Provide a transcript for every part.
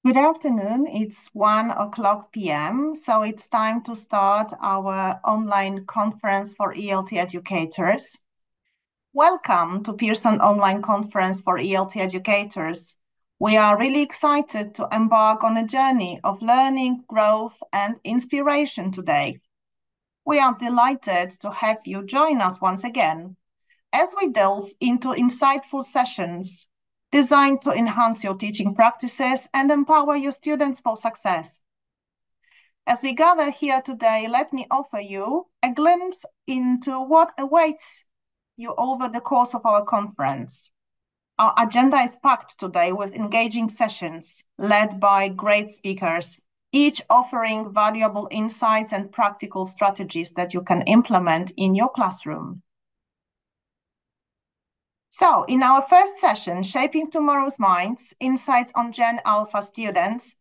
Good afternoon. It's 1 p.m. So it's time to start our online conference for ELT educators. Welcome to Pearson Online Conference for ELT educators. We are really excited to embark on a journey of learning, growth, and inspiration today. We are delighted to have you join us once again as we delve into insightful sessions designed to enhance your teaching practices and empower your students for success. As we gather here today, let me offer you a glimpse into what awaits you over the course of our conference. Our agenda is packed today with engaging sessions led by great speakers, each offering valuable insights and practical strategies that you can implement in your classroom. So, in our first session, Shaping Tomorrow's Minds, Insights on Gen Alpha Students,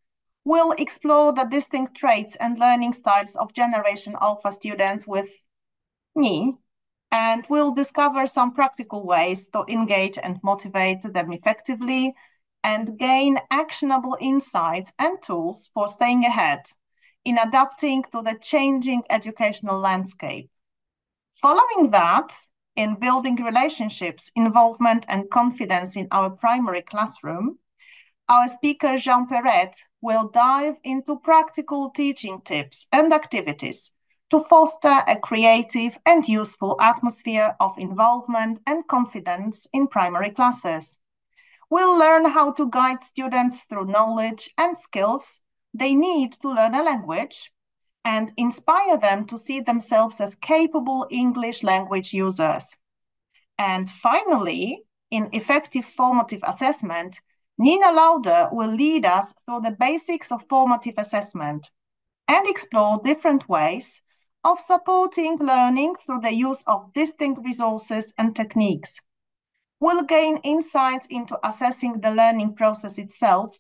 we'll explore the distinct traits and learning styles of Generation Alpha students with me, and we'll discover some practical ways to engage and motivate them effectively and gain actionable insights and tools for staying ahead in adapting to the changing educational landscape. Following that, in building relationships, involvement, and confidence in our primary classroom, our speaker, Jean Perret, will dive into practical teaching tips and activities to foster a creative and useful atmosphere of involvement and confidence in primary classes. We'll learn how to guide students through knowledge and skills they need to learn a language and inspire them to see themselves as capable English language users. And finally, in effective formative assessment, Nina Lauder will lead us through the basics of formative assessment and explore different ways of supporting learning through the use of distinct resources and techniques. We'll gain insights into assessing the learning process itself,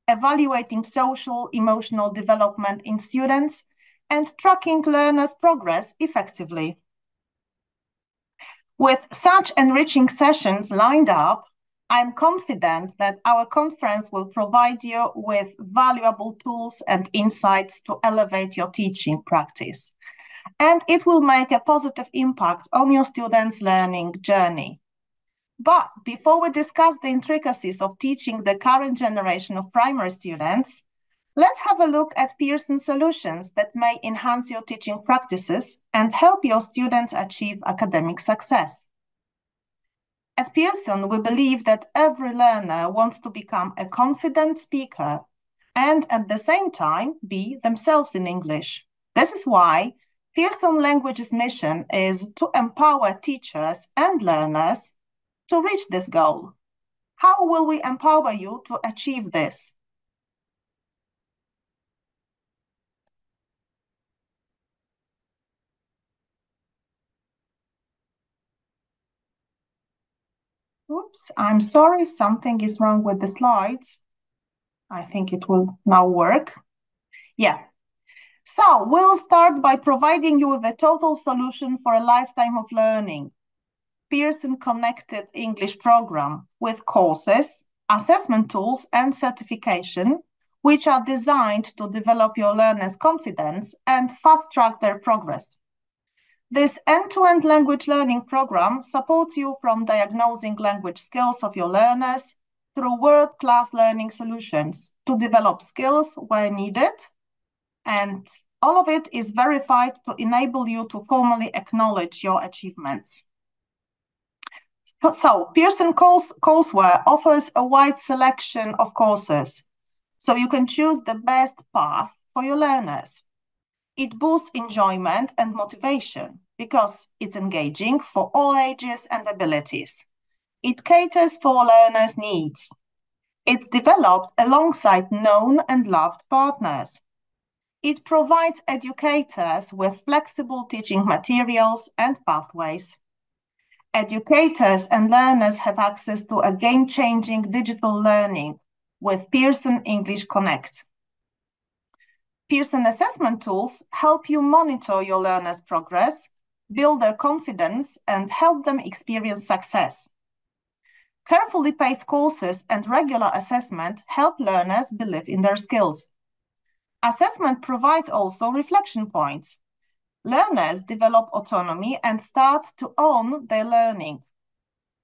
evaluating social, emotional development in students, and tracking learners' progress effectively. With such enriching sessions lined up, I'm confident that our conference will provide you with valuable tools and insights to elevate your teaching practice, and it will make a positive impact on your students' learning journey. But before we discuss the intricacies of teaching the current generation of primary students, let's have a look at Pearson solutions that may enhance your teaching practices and help your students achieve academic success. At Pearson, we believe that every learner wants to become a confident speaker and at the same time be themselves in English. This is why Pearson Languages' mission is to empower teachers and learners to reach this goal. How will we empower you to achieve this? Oops, I'm sorry, something is wrong with the slides. I think it will now work. Yeah. So we'll start by providing you with a total solution for a lifetime of learning. Pearson Connected English program with courses, assessment tools, and certification, which are designed to develop your learners' confidence and fast-track their progress. This end-to-end language learning program supports you from diagnosing language skills of your learners through world-class learning solutions to develop skills where needed, and all of it is verified to enable you to formally acknowledge your achievements. So Pearson Courseware offers a wide selection of courses, so you can choose the best path for your learners. It boosts enjoyment and motivation because it's engaging for all ages and abilities. It caters for learners' needs. It's developed alongside known and loved partners. It provides educators with flexible teaching materials and pathways. Educators and learners have access to a game-changing digital learning with Pearson English Connect. Pearson assessment tools help you monitor your learners' progress, build their confidence, and help them experience success. Carefully paced courses and regular assessment help learners believe in their skills. Assessment provides also reflection points. Learners develop autonomy and start to own their learning.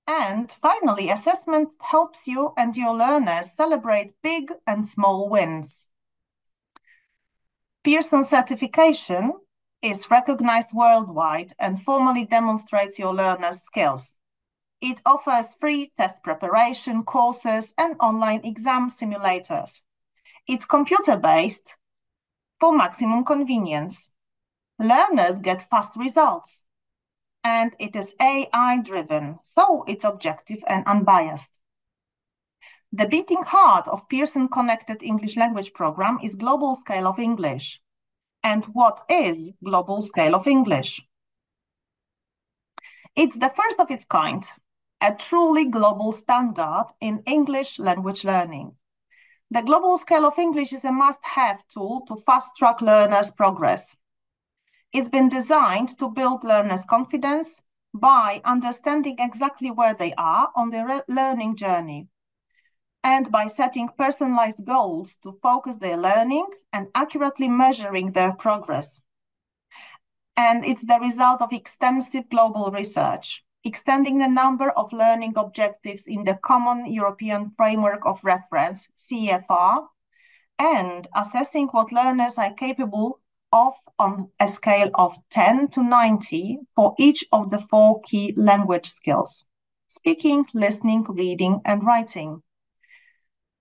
And finally, assessment helps you and your learners celebrate big and small wins. Pearson certification is recognized worldwide and formally demonstrates your learners' skills. It offers free test preparation courses and online exam simulators. It's computer-based for maximum convenience. Learners get fast results. And it is AI-driven, so it's objective and unbiased. The beating heart of Pearson Connected English Language Program is Global Scale of English. And what is Global Scale of English? It's the first of its kind, a truly global standard in English language learning. The Global Scale of English is a must-have tool to fast-track learners' progress. It's been designed to build learners' confidence by understanding exactly where they are on their learning journey, and by setting personalized goals to focus their learning and accurately measuring their progress. And it's the result of extensive global research, extending the number of learning objectives in the Common European Framework of Reference, CEFR, and assessing what learners are capable of on a scale of 10 to 90 for each of the 4 key language skills: speaking, listening, reading, and writing.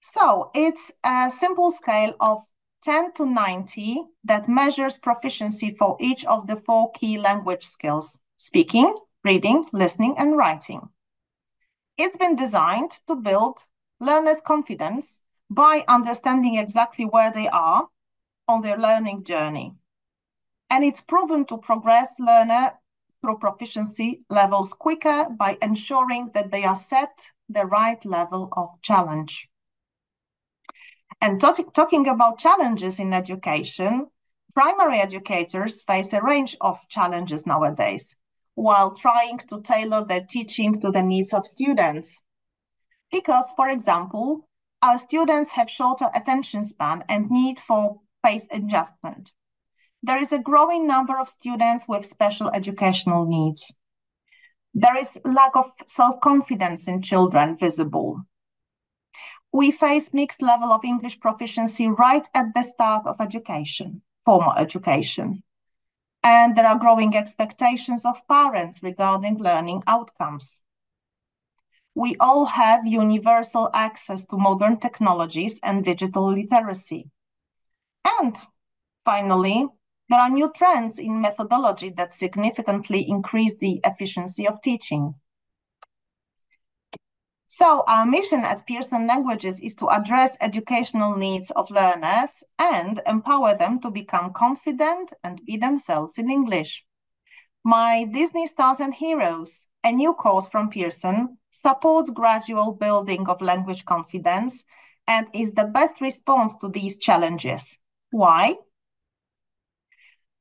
So it's a simple scale of 10 to 90 that measures proficiency for each of the 4 key language skills: speaking, reading, listening, and writing. It's been designed to build learners' confidence by understanding exactly where they are on their learning journey. And it's proven to progress learner through proficiency levels quicker by ensuring that they are set the right level of challenge. And talking about challenges in education, primary educators face a range of challenges nowadays, while trying to tailor their teaching to the needs of students. Because, for example, our students have shorter attention span and need for pace adjustment. There is a growing number of students with special educational needs. There is lack of self-confidence in children visible. We face mixed level of English proficiency right at the start of education, formal education. And there are growing expectations of parents regarding learning outcomes. We all have universal access to modern technologies and digital literacy. And finally, there are new trends in methodology that significantly increase the efficiency of teaching. So our mission at Pearson Languages is to address educational needs of learners and empower them to become confident and be themselves in English. My Disney Stars and Heroes, a new course from Pearson, supports gradual building of language confidence and is the best response to these challenges. Why?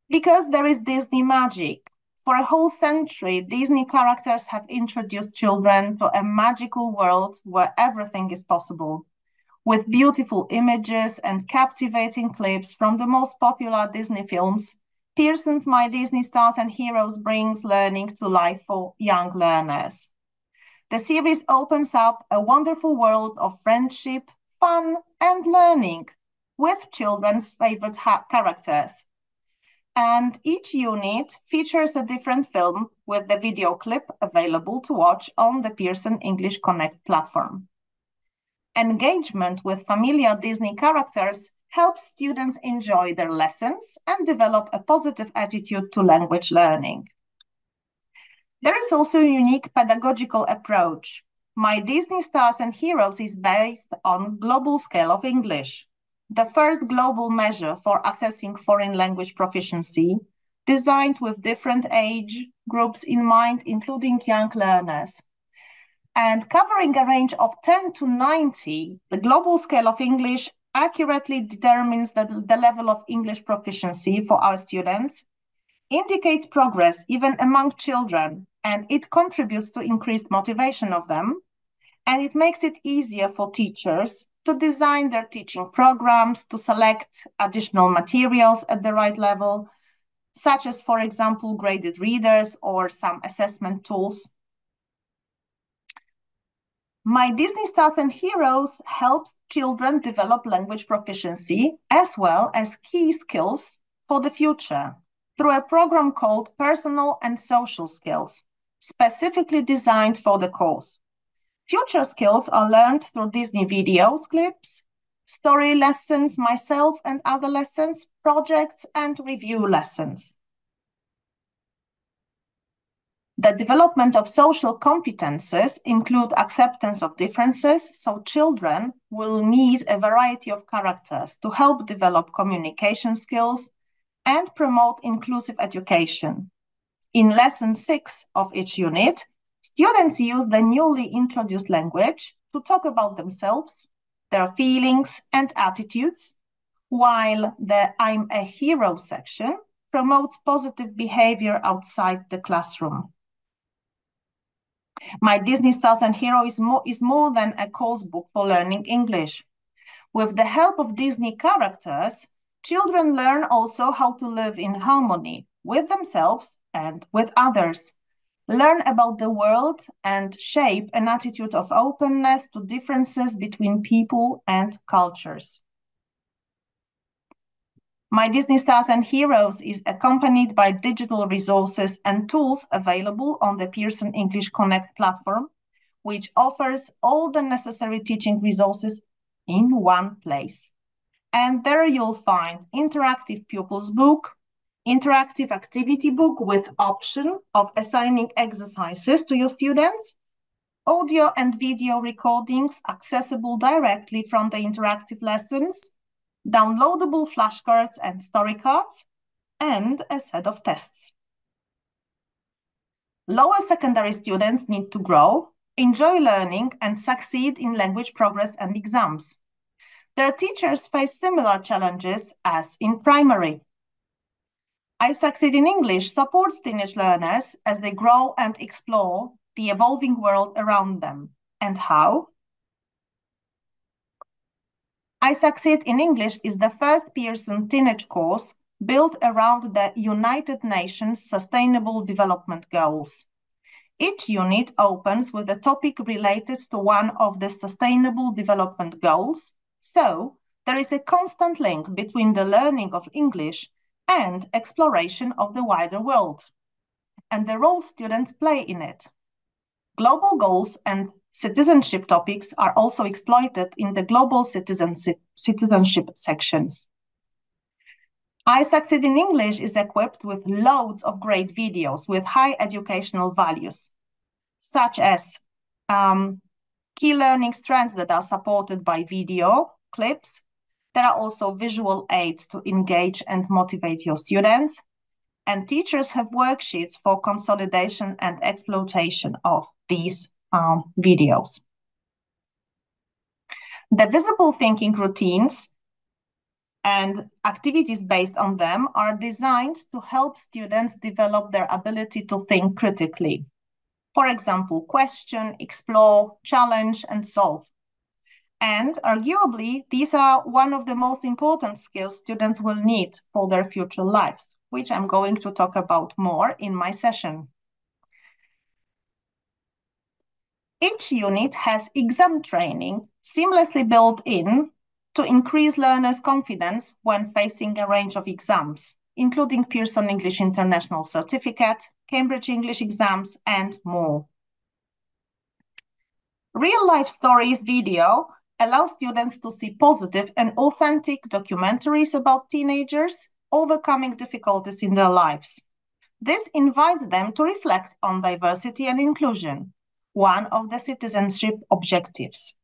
Because there is Disney magic. For a whole century, Disney characters have introduced children to a magical world where everything is possible. With beautiful images and captivating clips from the most popular Disney films, Pearson's My Disney Stars and Heroes brings learning to life for young learners. The series opens up a wonderful world of friendship, fun, and learning with children's favorite characters. And each unit features a different film with the video clip available to watch on the Pearson English Connect platform. Engagement with familiar Disney characters helps students enjoy their lessons and develop a positive attitude to language learning. There is also a unique pedagogical approach. My Disney Stars and Heroes is based on Global Scale of English, the first global measure for assessing foreign language proficiency, designed with different age groups in mind, including young learners. And covering a range of 10 to 90, the Global Scale of English accurately determines the level of English proficiency for our students, indicates progress even among children, and it contributes to increased motivation of them, And it makes it easier for teachers to design their teaching programs, to select additional materials at the right level, such as, for example, graded readers or some assessment tools. My Disney Stars and Heroes helps children develop language proficiency as well as key skills for the future through a program called Personal and Social Skills, specifically designed for the course. Future skills are learned through Disney videos, clips, story lessons, myself and other lessons, projects, and review lessons. The development of social competences include acceptance of differences, so children will meet a variety of characters to help develop communication skills and promote inclusive education. In lesson 6 of each unit, students use the newly introduced language to talk about themselves, their feelings and attitudes, while the I'm a Hero section promotes positive behavior outside the classroom. My Disney Stars and Heroes is more than a course book for learning English. With the help of Disney characters, children learn also how to live in harmony with themselves and with others, learn about the world and shape an attitude of openness to differences between people and cultures. My Disney Stars and Heroes is accompanied by digital resources and tools available on the Pearson English Connect platform, which offers all the necessary teaching resources in one place. And there you'll find interactive pupils book, interactive activity book with option of assigning exercises to your students, audio and video recordings accessible directly from the interactive lessons, downloadable flashcards and story cards, and a set of tests. Lower secondary students need to grow, enjoy learning, and succeed in language progress and exams. Their teachers face similar challenges as in primary. I Succeed in English supports teenage learners as they grow and explore the evolving world around them. And how? I Succeed in English is the first Pearson teenage course built around the United Nations Sustainable Development Goals. Each unit opens with a topic related to one of the Sustainable Development Goals, so there is a constant link between the learning of English and exploration of the wider world, and the role students play in it. Global goals and citizenship topics are also exploited in the global citizenship sections. I Succeed in English is equipped with loads of great videos with high educational values, such as key learning strands that are supported by video clips. There are also visual aids to engage and motivate your students, and teachers have worksheets for consolidation and exploitation of these videos. The visible thinking routines and activities based on them are designed to help students develop their ability to think critically. For example, question, explore, challenge, and solve. And arguably, these are one of the most important skills students will need for their future lives, which I'm going to talk about more in my session. Each unit has exam training seamlessly built in to increase learners' confidence when facing a range of exams, including Pearson English International Certificate, Cambridge English exams, and more. Real-life stories video allows students to see positive and authentic documentaries about teenagers overcoming difficulties in their lives. This invites them to reflect on diversity and inclusion, one of the citizenship objectives.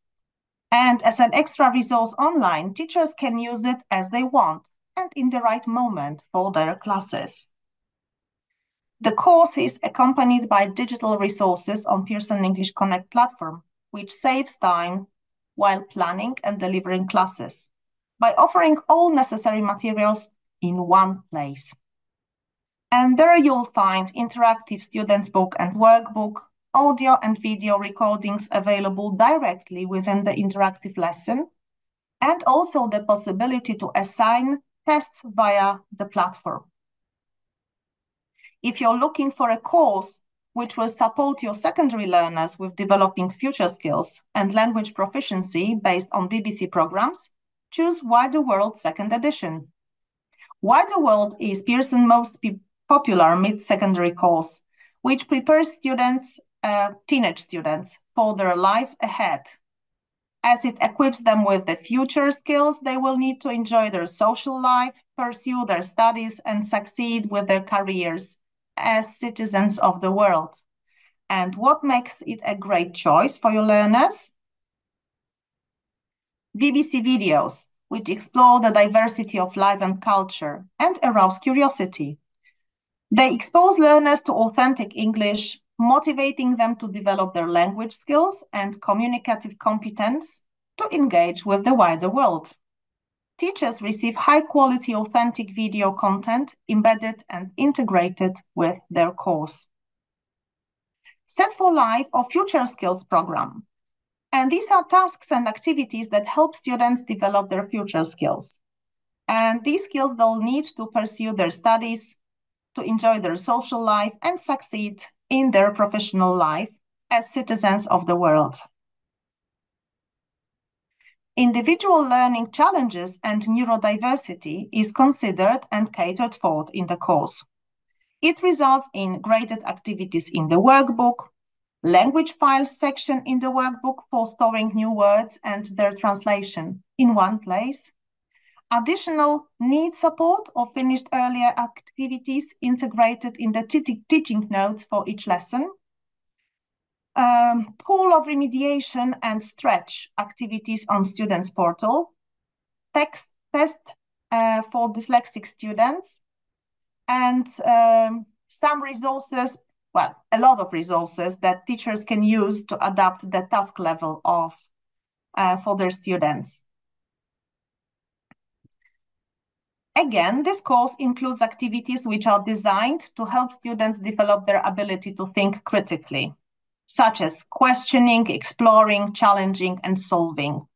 And as an extra resource online, teachers can use it as they want and in the right moment for their classes. The course is accompanied by digital resources on Pearson English Connect platform, which saves time while planning and delivering classes by offering all necessary materials in one place. And there you'll find interactive students' book and workbook, audio and video recordings available directly within the interactive lesson, and also the possibility to assign tests via the platform. If you're looking for a course which will support your secondary learners with developing future skills and language proficiency based on BBC programs, choose Why the World Second Edition. Why the World is Pearson's most popular mid-secondary course, which prepares students, teenage students, for their life ahead, as it equips them with the future skills they will need to enjoy their social life, pursue their studies, and succeed with their careers as citizens of the world. And what makes it a great choice for your learners? BBC videos, which explore the diversity of life and culture and arouse curiosity. They expose learners to authentic English, motivating them to develop their language skills and communicative competence to engage with the wider world. Teachers receive high-quality, authentic video content embedded and integrated with their course. Set for Life or Future Skills program. And these are tasks and activities that help students develop their future skills. And these skills they'll need to pursue their studies, to enjoy their social life, and succeed in their professional life as citizens of the world. Individual learning challenges and neurodiversity is considered and catered for in the course. It results in graded activities in the workbook, language files section in the workbook for storing new words and their translation in one place, additional need support or finished earlier activities integrated in the teaching notes for each lesson, pool of remediation and stretch activities on Students Portal, text test for dyslexic students, and some resources, well, a lot of resources that teachers can use to adapt the task level of for their students. Again, this course includes activities which are designed to help students develop their ability to think critically, such as questioning, exploring, challenging, and solving.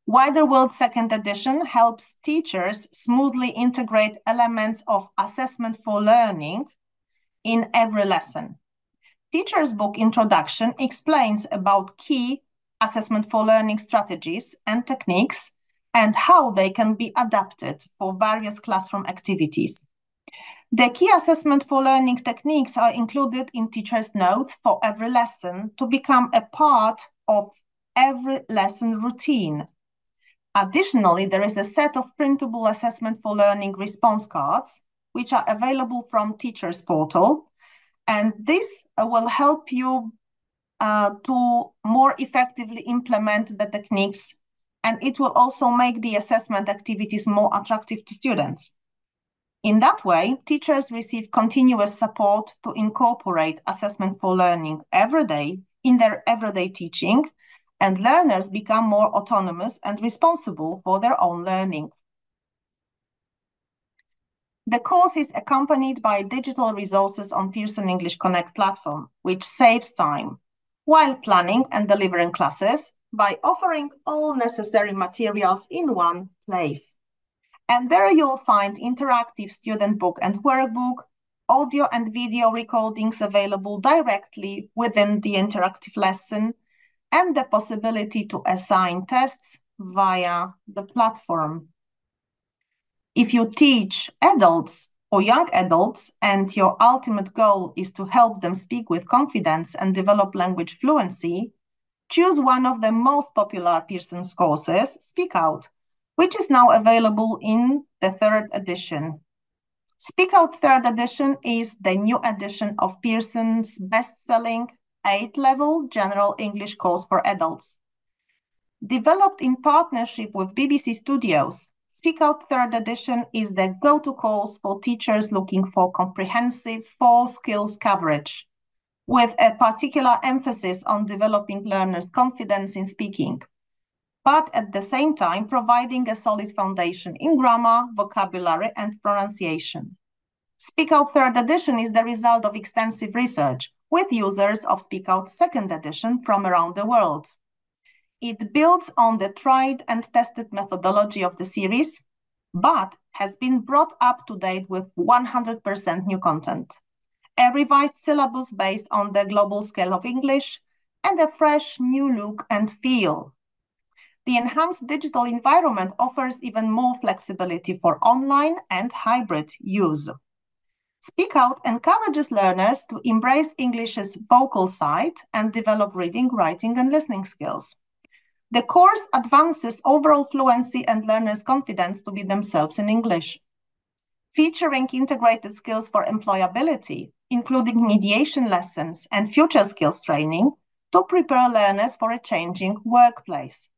Why the World Second Edition helps teachers smoothly integrate elements of assessment for learning in every lesson. Teacher's book introduction explains about key assessment for learning strategies and techniques and how they can be adapted for various classroom activities. The key assessment for learning techniques are included in teacher's notes for every lesson to become a part of every lesson routine. Additionally, there is a set of printable assessment for learning response cards, which are available from Teachers Portal, and this will help you to more effectively implement the techniques, and it will also make the assessment activities more attractive to students. In that way, teachers receive continuous support to incorporate assessment for learning every day in their everyday teaching, and learners become more autonomous and responsible for their own learning. The course is accompanied by digital resources on Pearson English Connect platform, which saves time while planning and delivering classes by offering all necessary materials in one place. And there you'll find interactive student book and workbook, audio and video recordings available directly within the interactive lesson, and the possibility to assign tests via the platform. If you teach adults or young adults and your ultimate goal is to help them speak with confidence and develop language fluency, choose one of the most popular Pearson's courses, Speak Out, which is now available in the 3rd edition. Speak Out 3rd edition is the new edition of Pearson's best-selling 8-level general English course for adults. Developed in partnership with BBC Studios, Speak Out 3rd edition is the go-to course for teachers looking for comprehensive 4 skills coverage, with a particular emphasis on developing learners' confidence in speaking, but at the same time providing a solid foundation in grammar, vocabulary, and pronunciation. Speak Out Third Edition is the result of extensive research with users of Speak Out Second Edition from around the world. It builds on the tried and tested methodology of the series, but has been brought up to date with 100% new content, a revised syllabus based on the global scale of English, and a fresh new look and feel. The enhanced digital environment offers even more flexibility for online and hybrid use. Speak Out encourages learners to embrace English's vocal side and develop reading, writing, and listening skills. The course advances overall fluency and learners' confidence to be themselves in English, featuring integrated skills for employability, including mediation lessons and future skills training to prepare learners for a changing workplace.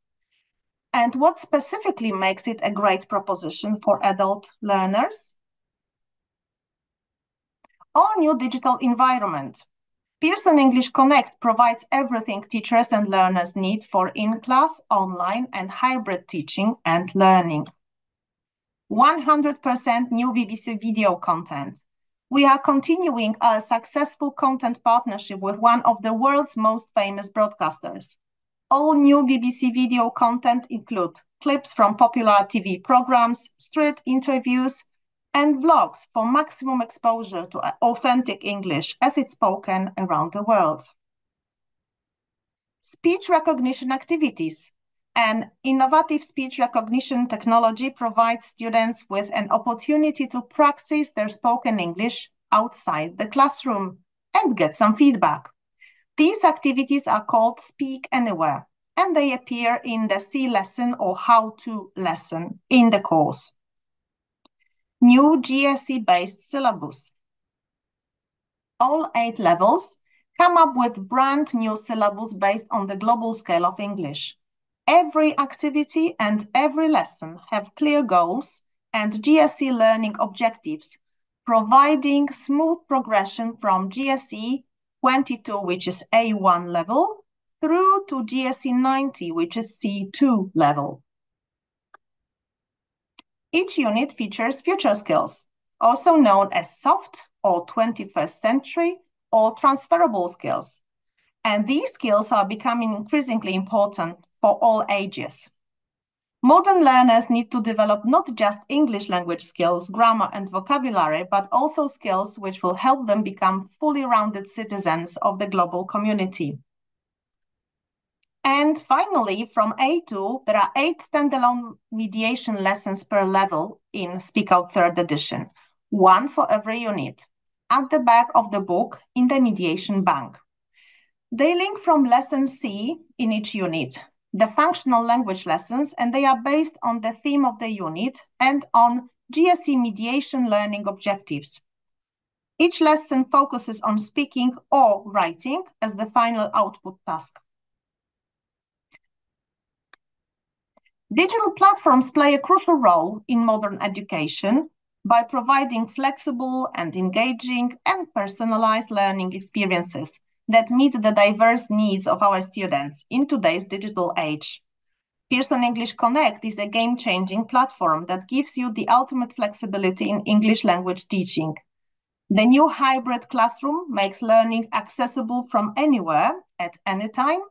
And what specifically makes it a great proposition for adult learners? All-new digital environment. Pearson English Connect provides everything teachers and learners need for in-class, online, and hybrid teaching and learning. 100% new BBC video content. We are continuing our successful content partnership with one of the world's most famous broadcasters. All new BBC video content include clips from popular TV programs, street interviews, and vlogs for maximum exposure to authentic English as it's spoken around the world. Speech recognition activities. An innovative speech recognition technology provides students with an opportunity to practice their spoken English outside the classroom and get some feedback. These activities are called Speak Anywhere, and they appear in the C lesson or How To lesson in the course. New GCSE-based syllabus. All 8 levels come up with brand new syllabus based on the global scale of English. Every activity and every lesson have clear goals and GCSE learning objectives, providing smooth progression from GCSE 22, which is A1 level, through to GCSE 90, which is C2 level. Each unit features future skills, also known as soft or 21st century or transferable skills. And these skills are becoming increasingly important for all ages. Modern learners need to develop not just English language skills, grammar, and vocabulary, but also skills which will help them become fully rounded citizens of the global community. And finally, from A2, there are 8 standalone mediation lessons per level in Speak Out Third Edition, 1 for every unit, at the back of the book in the mediation bank. They link from lesson C in each unit, the functional language lessons, and they are based on the theme of the unit and on GCSE mediation learning objectives. Each lesson focuses on speaking or writing as the final output task. Digital platforms play a crucial role in modern education by providing flexible and engaging and personalized learning experiences that meet the diverse needs of our students in today's digital age. Pearson English Connect is a game-changing platform that gives you the ultimate flexibility in English language teaching. The new hybrid classroom makes learning accessible from anywhere at any time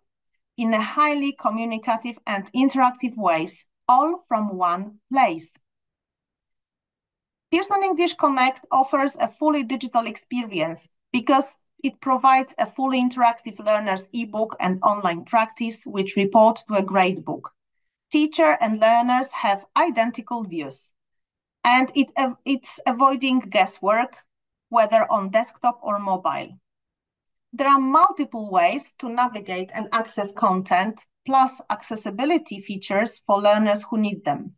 in a highly communicative and interactive ways, all from one place. Pearson English Connect offers a fully digital experience because it provides a fully interactive learner's ebook and online practice, which report to a gradebook. Teacher and learners have identical views, and it's avoiding guesswork, whether on desktop or mobile. There are multiple ways to navigate and access content, plus accessibility features for learners who need them.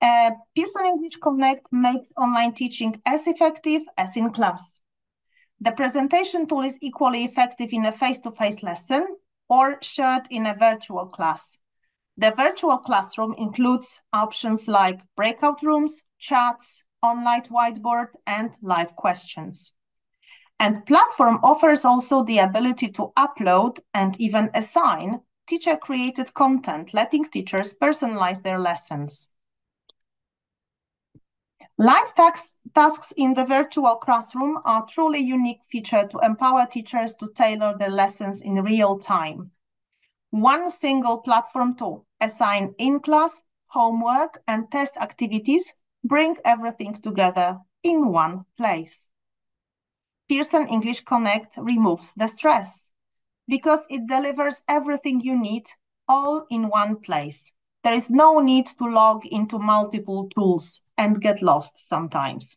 Pearson English Connect makes online teaching as effective as in class. The presentation tool is equally effective in a face-to-face lesson or shared in a virtual class. The virtual classroom includes options like breakout rooms, chats, online whiteboard, and live questions. And platform offers also the ability to upload and even assign teacher-created content, letting teachers personalize their lessons. Live tasks in the virtual classroom are truly unique feature to empower teachers to tailor their lessons in real time. One single platform to assign in-class, homework, and test activities bring everything together in one place. Pearson English Connect removes the stress because it delivers everything you need all in one place. There is no need to log into multiple tools and get lost sometimes.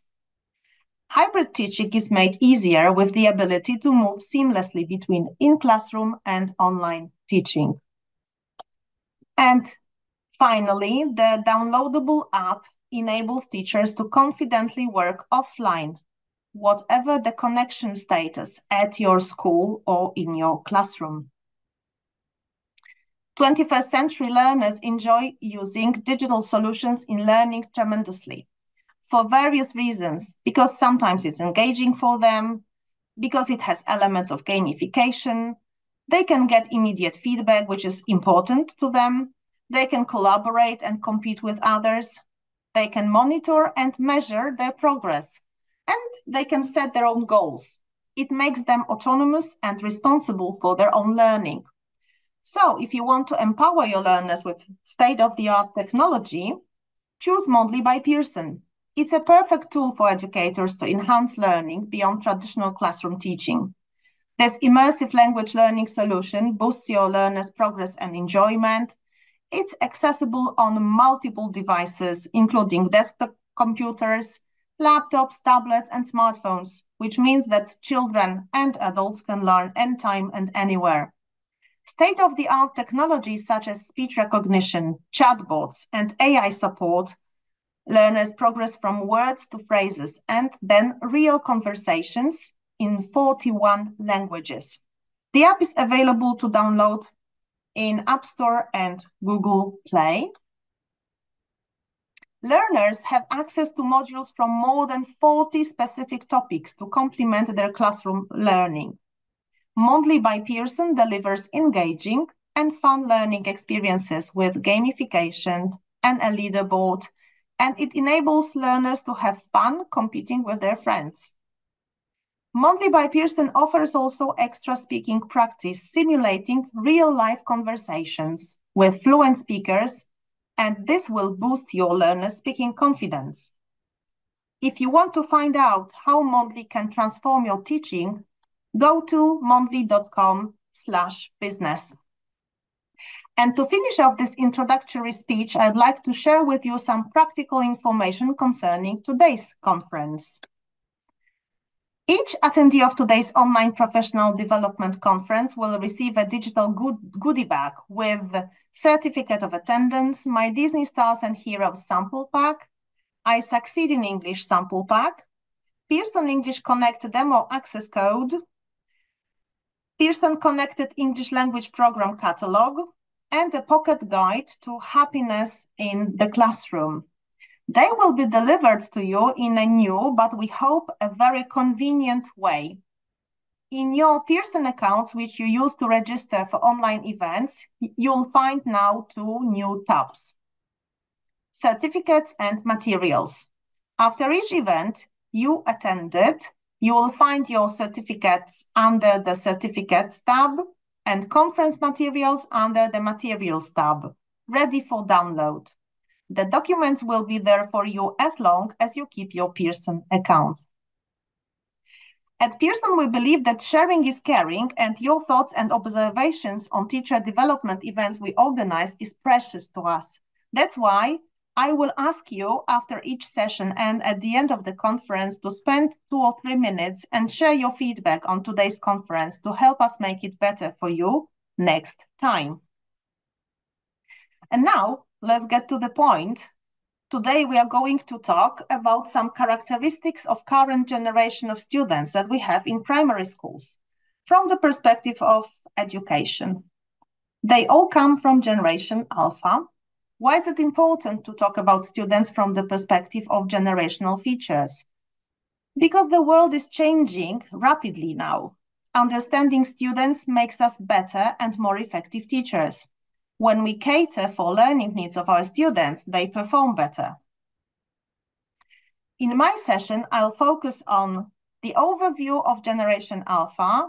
Hybrid teaching is made easier with the ability to move seamlessly between in-classroom and online teaching. And finally, the downloadable app enables teachers to confidently work offline, whatever the connection status at your school or in your classroom. 21st century learners enjoy using digital solutions in learning tremendously for various reasons, because sometimes it's engaging for them, because it has elements of gamification, they can get immediate feedback, which is important to them, they can collaborate and compete with others, they can monitor and measure their progress, and they can set their own goals. It makes them autonomous and responsible for their own learning. So if you want to empower your learners with state-of-the-art technology, choose Mondly by Pearson. It's a perfect tool for educators to enhance learning beyond traditional classroom teaching. This immersive language learning solution boosts your learners' progress and enjoyment. It's accessible on multiple devices, including desktop computers, laptops, tablets, and smartphones, which means that children and adults can learn anytime and anywhere. State-of-the-art technologies such as speech recognition, chatbots, and AI support learners progress from words to phrases and then real conversations in 41 languages. The app is available to download in App Store and Google Play. Learners have access to modules from more than 40 specific topics to complement their classroom learning. Mondly by Pearson delivers engaging and fun learning experiences with gamification and a leaderboard, and it enables learners to have fun competing with their friends. Mondly by Pearson offers also extra speaking practice, simulating real-life conversations with fluent speakers, and this will boost your learners' speaking confidence. If you want to find out how Mondly can transform your teaching, go to mondly.com/business. And to finish off this introductory speech, I'd like to share with you some practical information concerning today's conference. Each attendee of today's online professional development conference will receive a digital goodie bag with certificate of attendance, My Disney Stars and Heroes sample pack, I Succeed in English sample pack, Pearson English Connect demo access code, Pearson Connected English Language Program Catalog, and a pocket guide to happiness in the classroom. They will be delivered to you in a new, but we hope a very convenient way. In your Pearson accounts, which you use to register for online events, you'll find now 2 new tabs: Certificates and Materials. After each event you attended, you will find your certificates under the Certificates tab and Conference Materials under the Materials tab, ready for download. The documents will be there for you as long as you keep your Pearson account. At Pearson, we believe that sharing is caring, and your thoughts and observations on teacher development events we organize is precious to us. That's why I will ask you after each session and at the end of the conference to spend 2 or 3 minutes and share your feedback on today's conference to help us make it better for you next time. And now let's get to the point. Today we are going to talk about some characteristics of current generation of students that we have in primary schools from the perspective of education. They all come from Generation Alpha. Why is it important to talk about students from the perspective of generational features? Because the world is changing rapidly now. Understanding students makes us better and more effective teachers. When we cater for learning needs of our students, they perform better. In my session, I'll focus on the overview of Generation Alpha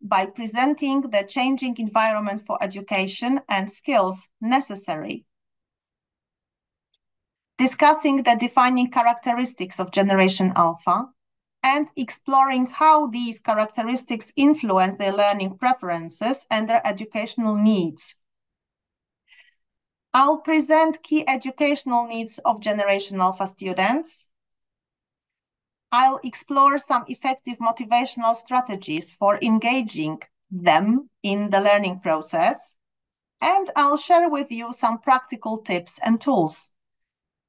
by presenting the changing environment for education and skills necessary, discussing the defining characteristics of Generation Alpha, and exploring how these characteristics influence their learning preferences and their educational needs. I'll present key educational needs of Generation Alpha students. I'll explore some effective motivational strategies for engaging them in the learning process. And I'll share with you some practical tips and tools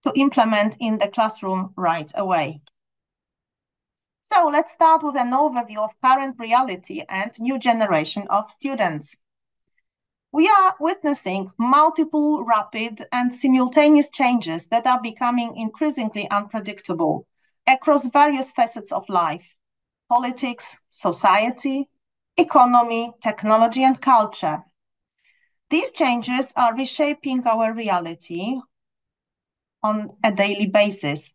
to implement in the classroom right away. So let's start with an overview of current reality and new generation of students. We are witnessing multiple rapid and simultaneous changes that are becoming increasingly unpredictable across various facets of life: politics, society, economy, technology, and culture. These changes are reshaping our reality on a daily basis.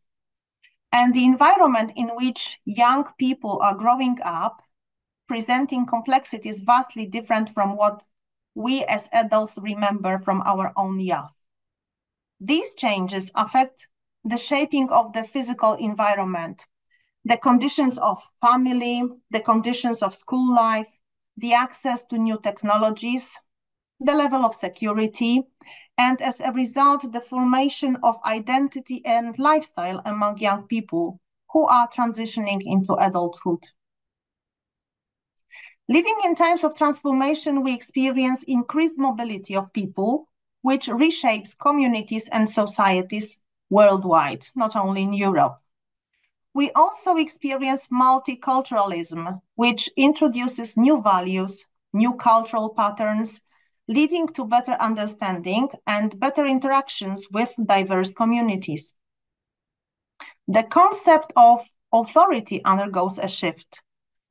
And the environment in which young people are growing up, presenting complexities vastly different from what we as adults remember from our own youth. These changes affect the shaping of the physical environment, the conditions of family, the conditions of school life, the access to new technologies, the level of security, and as a result, the formation of identity and lifestyle among young people who are transitioning into adulthood. Living in times of transformation, we experience increased mobility of people, which reshapes communities and societies worldwide, not only in Europe. We also experience multiculturalism, which introduces new values, new cultural patterns, leading to better understanding and better interactions with diverse communities. The concept of authority undergoes a shift,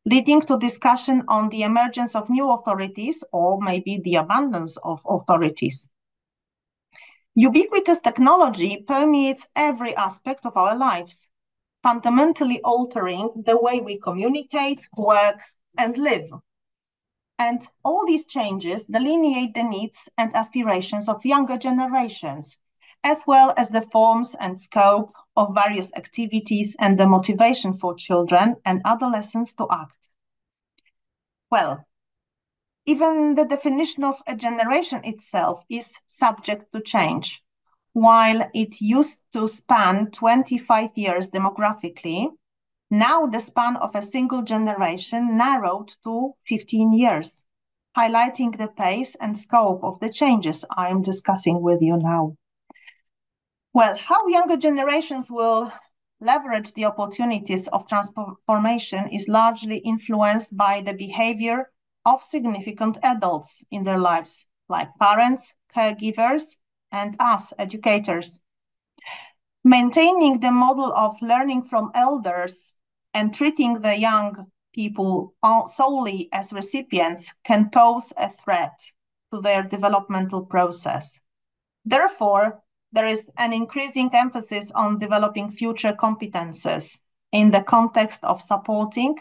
leading to discussion on the emergence of new authorities or maybe the abundance of authorities. Ubiquitous technology permeates every aspect of our lives, fundamentally altering the way we communicate, work, and live. And all these changes delineate the needs and aspirations of younger generations, as well as the forms and scope of various activities and the motivation for children and adolescents to act. Well, even the definition of a generation itself is subject to change. While it used to span 25 years demographically, now the span of a single generation narrowed to 15 years, highlighting the pace and scope of the changes I am discussing with you now. Well, how younger generations will leverage the opportunities of transformation is largely influenced by the behavior of significant adults in their lives, like parents, caregivers, and us, educators. Maintaining the model of learning from elders and treating the young people solely as recipients can pose a threat to their developmental process. Therefore, there is an increasing emphasis on developing future competences in the context of supporting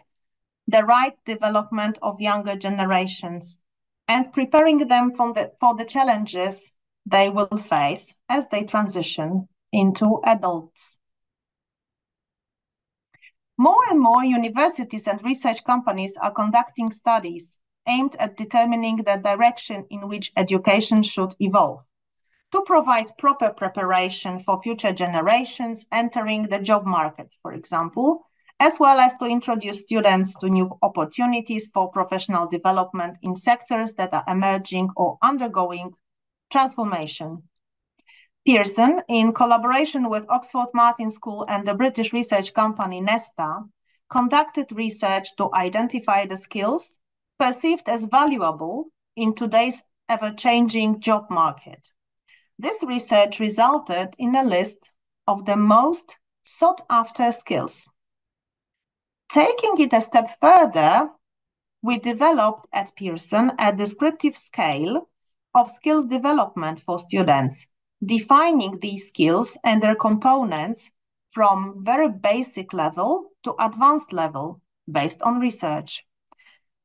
the right development of younger generations and preparing them for the challenges they will face as they transition into adults. More and more universities and research companies are conducting studies aimed at determining the direction in which education should evolve to provide proper preparation for future generations entering the job market, for example, as well as to introduce students to new opportunities for professional development in sectors that are emerging or undergoing transformation. Pearson, in collaboration with Oxford Martin School and the British research company Nesta, conducted research to identify the skills perceived as valuable in today's ever-changing job market. This research resulted in a list of the most sought-after skills. Taking it a step further, we developed at Pearson a descriptive scale of skills development for students, defining these skills and their components from very basic level to advanced level based on research.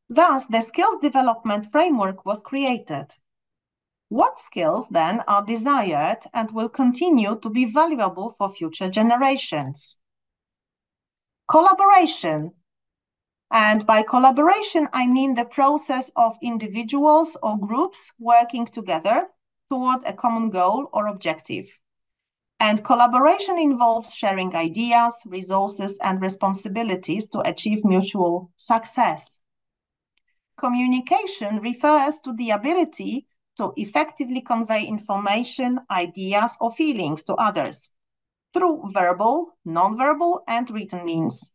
Thus, the skills development framework was created. What skills then are desired and will continue to be valuable for future generations? Collaboration. And by collaboration, I mean the process of individuals or groups working together toward a common goal or objective. And collaboration involves sharing ideas, resources, and responsibilities to achieve mutual success. Communication refers to the ability to effectively convey information, ideas, or feelings to others through verbal, non-verbal, and written means.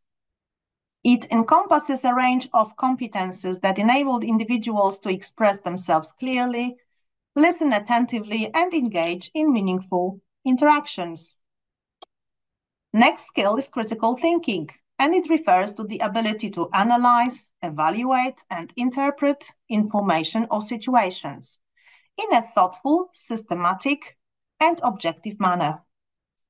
It encompasses a range of competences that enable individuals to express themselves clearly, listen attentively, and engage in meaningful interactions. Next skill is critical thinking, and it refers to the ability to analyze, evaluate, and interpret information or situations in a thoughtful, systematic, and objective manner.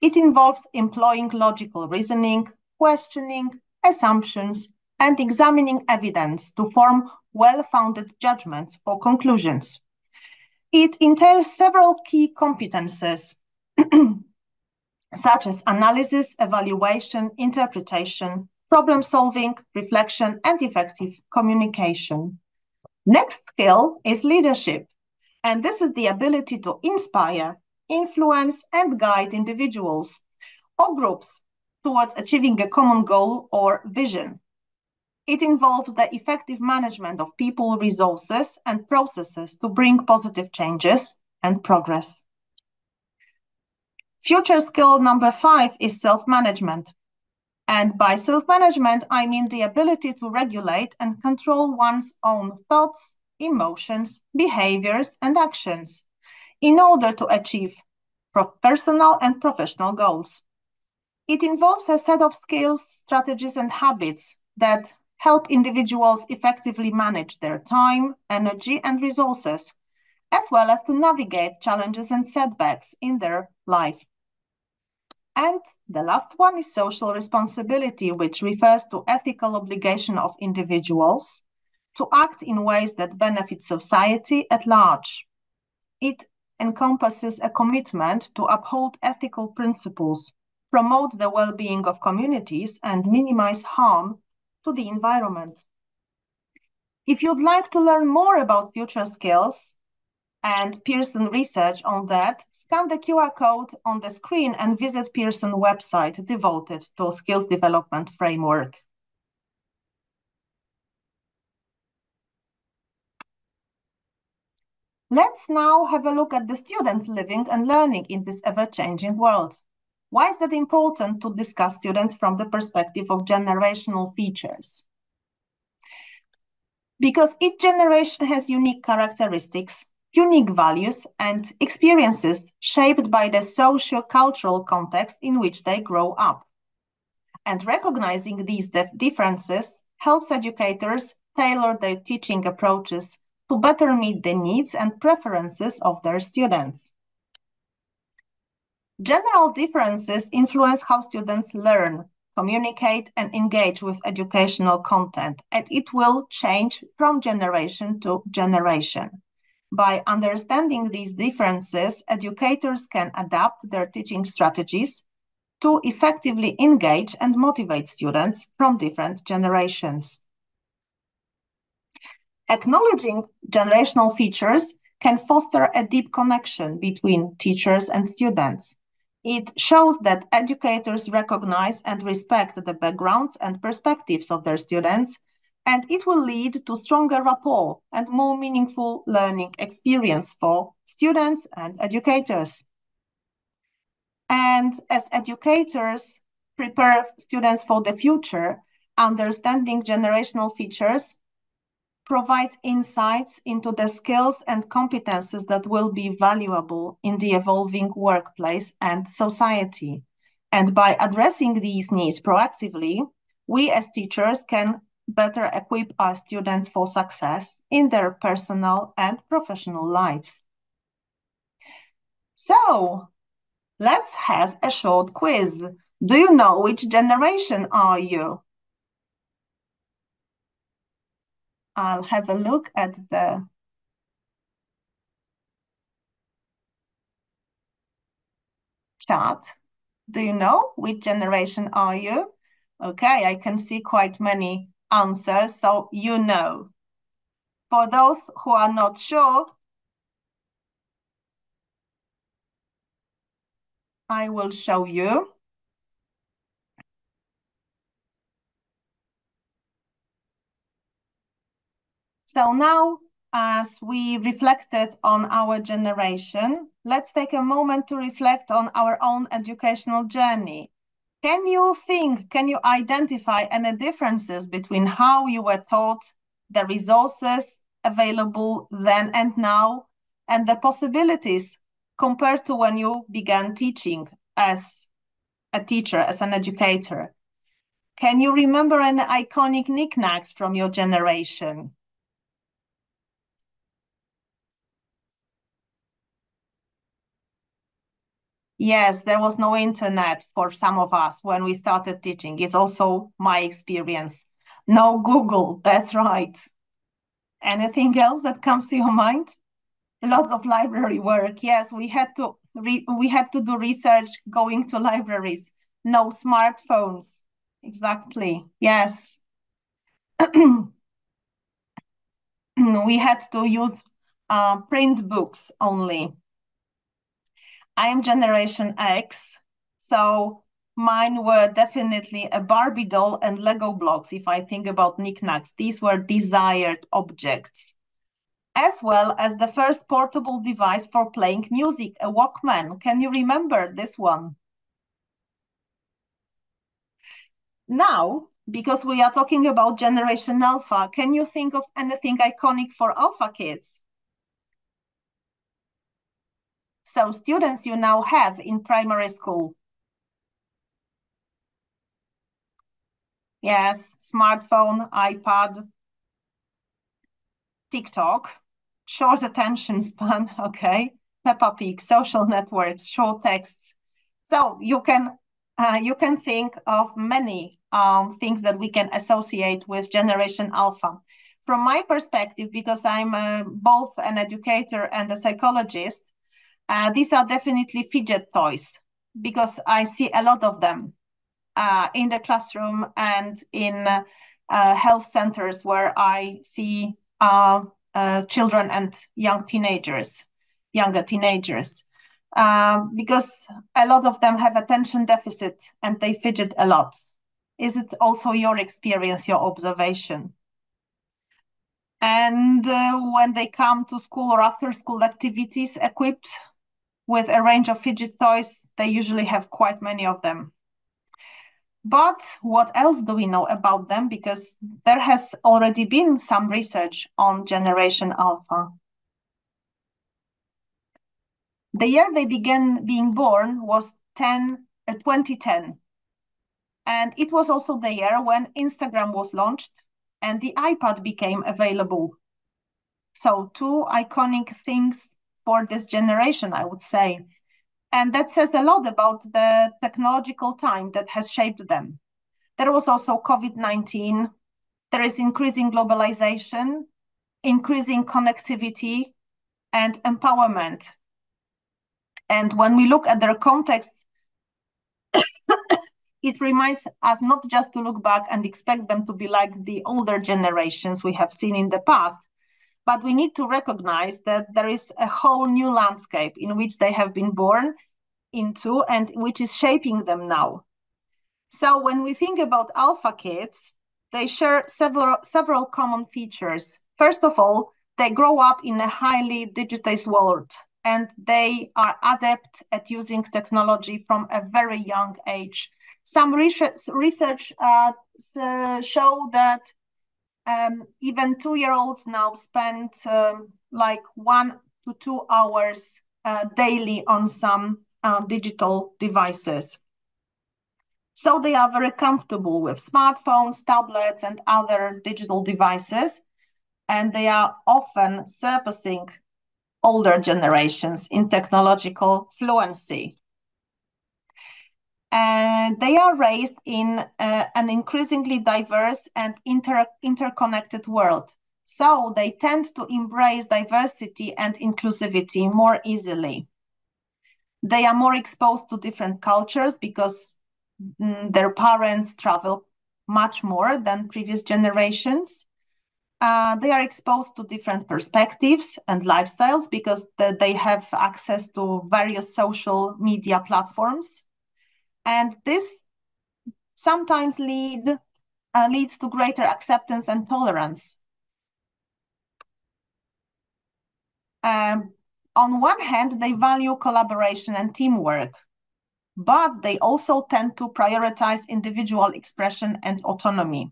It involves employing logical reasoning, questioning, assumptions, and examining evidence to form well-founded judgments or conclusions. It entails several key competences, such as analysis, evaluation, interpretation, problem-solving, reflection, and effective communication. Next skill is leadership, and this is the ability to inspire, influence, and guide individuals or groups towards achieving a common goal or vision. It involves the effective management of people, resources, and processes to bring positive changes and progress. Future skill number 5 is self-management. And by self-management, I mean the ability to regulate and control one's own thoughts, emotions, behaviors, and actions in order to achieve personal and professional goals. It involves a set of skills, strategies, and habits that help individuals effectively manage their time, energy, and resources, as well as to navigate challenges and setbacks in their life. And the last one is social responsibility, which refers to ethical obligation of individuals to act in ways that benefit society at large. It encompasses a commitment to uphold ethical principles, promote the well-being of communities, and minimize harm to the environment. If you'd like to learn more about future skills and Pearson research on that, scan the QR code on the screen and visit Pearson website devoted to skills development framework. Let's now have a look at the students living and learning in this ever-changing world. Why is it important to discuss students from the perspective of generational features? Because each generation has unique characteristics, unique values, and experiences shaped by the socio-cultural context in which they grow up. And recognizing these differences helps educators tailor their teaching approaches to better meet the needs and preferences of their students. General differences influence how students learn, communicate, and engage with educational content, and it will change from generation to generation. By understanding these differences, educators can adapt their teaching strategies to effectively engage and motivate students from different generations. Acknowledging generational features can foster a deep connection between teachers and students. It shows that educators recognize and respect the backgrounds and perspectives of their students, and it will lead to stronger rapport and more meaningful learning experience for students and educators. And as educators prepare students for the future, understanding generational features provides insights into the skills and competences that will be valuable in the evolving workplace and society. And by addressing these needs proactively, we as teachers can better equip our students for success in their personal and professional lives. So, let's have a short quiz. Do you know which generation are you? I'll have a look at the chat. Do you know which generation are you? Okay, I can see quite many answers, so you know. For those who are not sure, I will show you. So now, as we reflected on our generation, let's take a moment to reflect on our own educational journey. Can you identify any differences between how you were taught, the resources available then and now, and the possibilities compared to when you began teaching as a teacher, as an educator? Can you remember any iconic knickknacks from your generation? Yes, there was no internet for some of us when we started teaching. It's also my experience. No Google, that's right. Anything else that comes to your mind? Lots of library work. Yes, we had to do research going to libraries. No smartphones. Exactly. Yes. We had to use print books only. I am Generation X, so mine were definitely a Barbie doll and Lego blocks. If I think about knickknacks, these were desired objects, as well as the first portable device for playing music, a Walkman. Can you remember this one? Now, because we are talking about Generation Alpha, can you think of anything iconic for Alpha kids? So students you now have in primary school. Yes, smartphone, iPad, TikTok, short attention span, okay, Peppa Pig, social networks, short texts. So you can think of many things that we can associate with Generation Alpha. From my perspective, because I'm both an educator and a psychologist, these are definitely fidget toys because I see a lot of them in the classroom and in health centers where I see children and younger teenagers, because a lot of them have attention deficit and they fidget a lot. Is it also your experience, your observation? And when they come to school or after school activities equipped with a range of fidget toys, they usually have quite many of them. But what else do we know about them? Because there has already been some research on Generation Alpha. The year they began being born was 2010. And it was also the year when Instagram was launched and the iPad became available. So two iconic things for this generation, I would say. And that says a lot about the technological time that has shaped them. There was also COVID-19. There is increasing globalization, increasing connectivity, and empowerment. And when we look at their context, it reminds us not just to look back and expect them to be like the older generations we have seen in the past, but we need to recognize that there is a whole new landscape in which they have been born into and which is shaping them now. So when we think about Alpha kids, they share several common features. First of all, they grow up in a highly digitized world and they are adept at using technology from a very young age. Some research show that even 2-year-olds now spend like 1 to 2 hours daily on some digital devices. So they are very comfortable with smartphones, tablets, and other digital devices, and they are often surpassing older generations in technological fluency. And they are raised in an increasingly diverse and interconnected world. So they tend to embrace diversity and inclusivity more easily. They are more exposed to different cultures because their parents travel much more than previous generations. They are exposed to different perspectives and lifestyles because they have access to various social media platforms. And this sometimes leads to greater acceptance and tolerance. On one hand, they value collaboration and teamwork, but they also tend to prioritize individual expression and autonomy.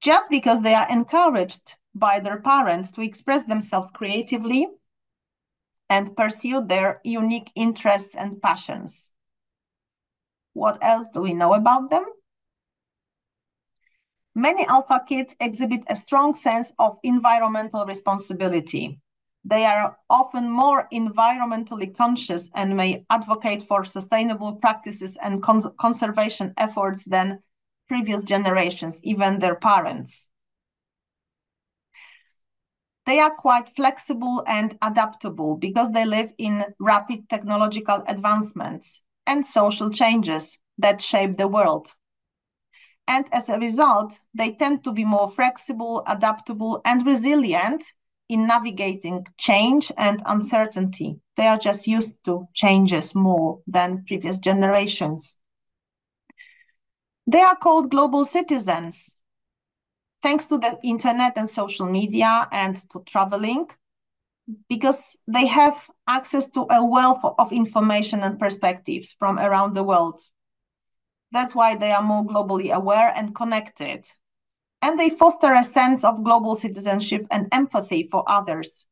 Just because they are encouraged by their parents to express themselves creatively and pursue their unique interests and passions. What else do we know about them? Many alpha kids exhibit a strong sense of environmental responsibility. They are often more environmentally conscious and may advocate for sustainable practices and conservation efforts than previous generations, even their parents. They are quite flexible and adaptable because they live in rapid technological advancements and social changes that shape the world. And as a result, they tend to be more flexible, adaptable, and resilient in navigating change and uncertainty. They are just used to changes more than previous generations. They are called global citizens. Thanks to the internet and social media and to traveling, because they have access to a wealth of information and perspectives from around the world. That's why they are more globally aware and connected. And they foster a sense of global citizenship and empathy for others.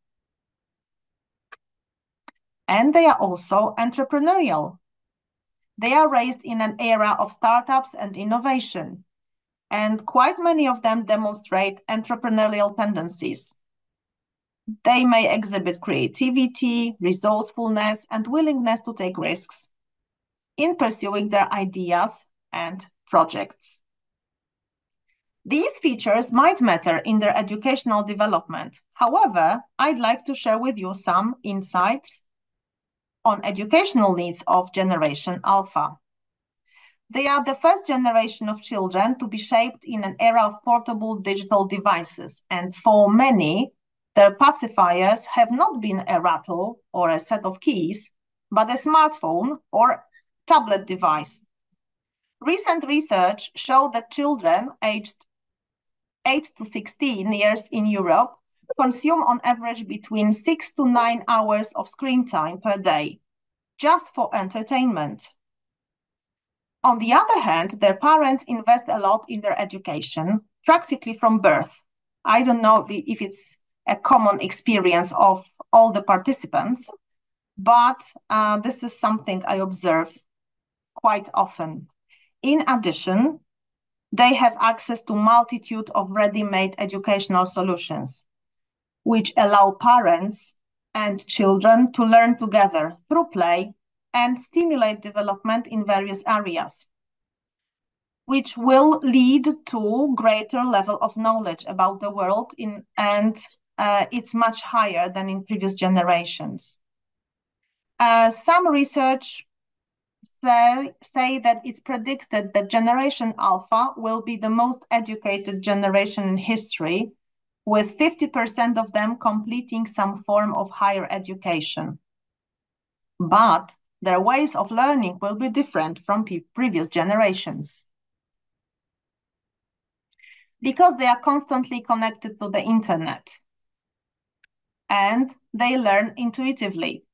And they are also entrepreneurial. They are raised in an era of startups and innovation. And quite many of them demonstrate entrepreneurial tendencies. They may exhibit creativity, resourcefulness, and willingness to take risks in pursuing their ideas and projects. These features might matter in their educational development. However, I'd like to share with you some insights on educational needs of Generation Alpha. They are the first generation of children to be shaped in an era of portable digital devices, and for many, their pacifiers have not been a rattle or a set of keys, but a smartphone or tablet device. Recent research showed that children aged 8 to 16 years in Europe consume on average between 6 to 9 hours of screen time per day, just for entertainment. On the other hand, their parents invest a lot in their education, practically from birth. I don't know if it's a common experience of all the participants, but this is something I observe quite often. In addition, they have access to a multitude of ready-made educational solutions, which allow parents and children to learn together through play and stimulate development in various areas, which will lead to greater level of knowledge about the world and it's much higher than in previous generations. Some research say that it's predicted that Generation Alpha will be the most educated generation in history, with 50% of them completing some form of higher education. But their ways of learning will be different from previous generations, because they are constantly connected to the internet and they learn intuitively.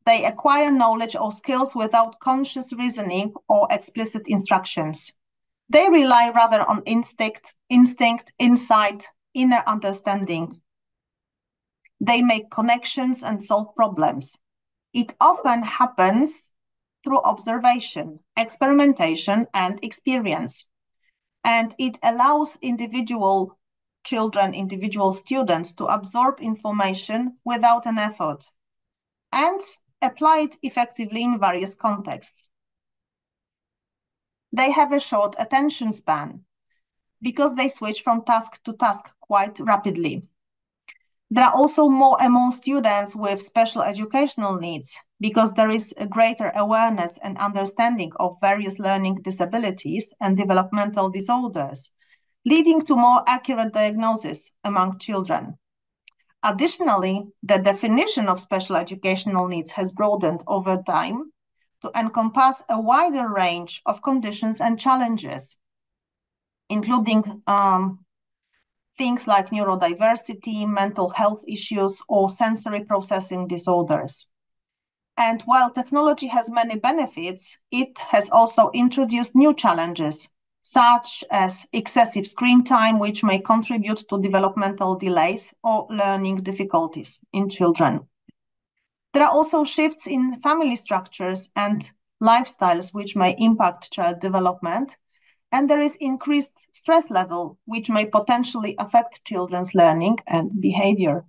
They acquire knowledge or skills without conscious reasoning or explicit instructions. They rely rather on instinct, insight, inner understanding. They make connections and solve problems. It often happens through observation, experimentation, and experience. And it allows individual students to absorb information without an effort and apply it effectively in various contexts. they have a short attention span because they switch from task to task quite rapidly. There are also more among students with special educational needs because there is a greater awareness and understanding of various learning disabilities and developmental disorders, leading to more accurate diagnosis among children. Additionally, the definition of special educational needs has broadened over time to encompass a wider range of conditions and challenges, including things like neurodiversity, mental health issues, or sensory processing disorders. And while technology has many benefits, it has also introduced new challenges, such as excessive screen time, which may contribute to developmental delays or learning difficulties in children. There are also shifts in family structures and lifestyles, which may impact child development, and there is increased stress level, which may potentially affect children's learning and behavior.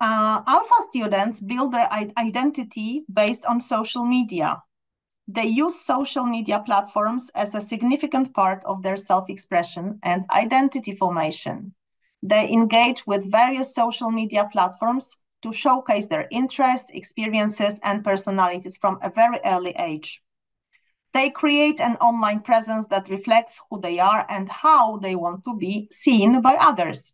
Alpha students build their identity based on social media. They use social media platforms as a significant part of their self-expression and identity formation. They engage with various social media platforms to showcase their interests, experiences, and personalities from a very early age. They create an online presence that reflects who they are and how they want to be seen by others.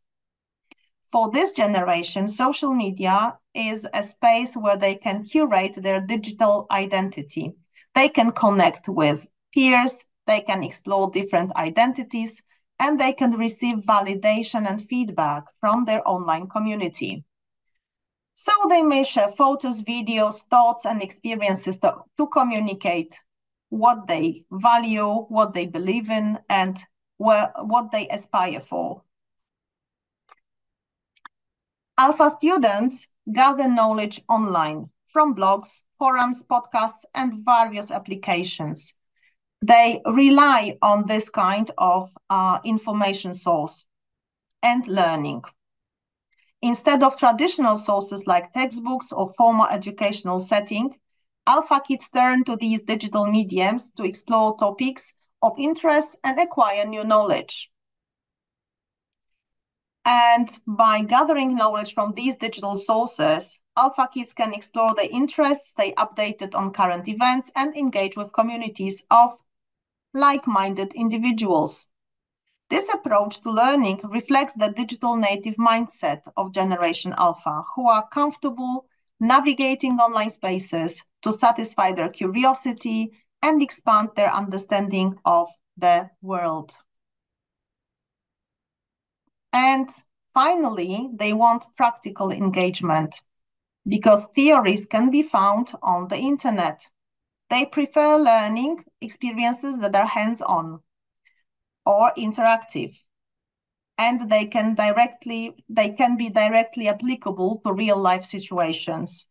For this generation, social media is a space where they can curate their digital identity. They can connect with peers, they can explore different identities, and they can receive validation and feedback from their online community. So they may share photos, videos, thoughts, and experiences to communicate what they value, what they believe in, and what they aspire for. Alpha students gather knowledge online from blogs, forums, podcasts, and various applications. They rely on this kind of information source and learning. Instead of traditional sources like textbooks or formal educational setting, Alpha kids turn to these digital mediums to explore topics of interest and acquire new knowledge. And by gathering knowledge from these digital sources, Alpha kids can explore their interests, stay updated on current events, and engage with communities of like-minded individuals. This approach to learning reflects the digital native mindset of Generation Alpha, who are comfortable navigating online spaces to satisfy their curiosity and expand their understanding of the world. And finally, they want practical engagement because theories can be found on the internet. They prefer learning experiences that are hands-on or interactive, and they can be directly applicable to real-life situations.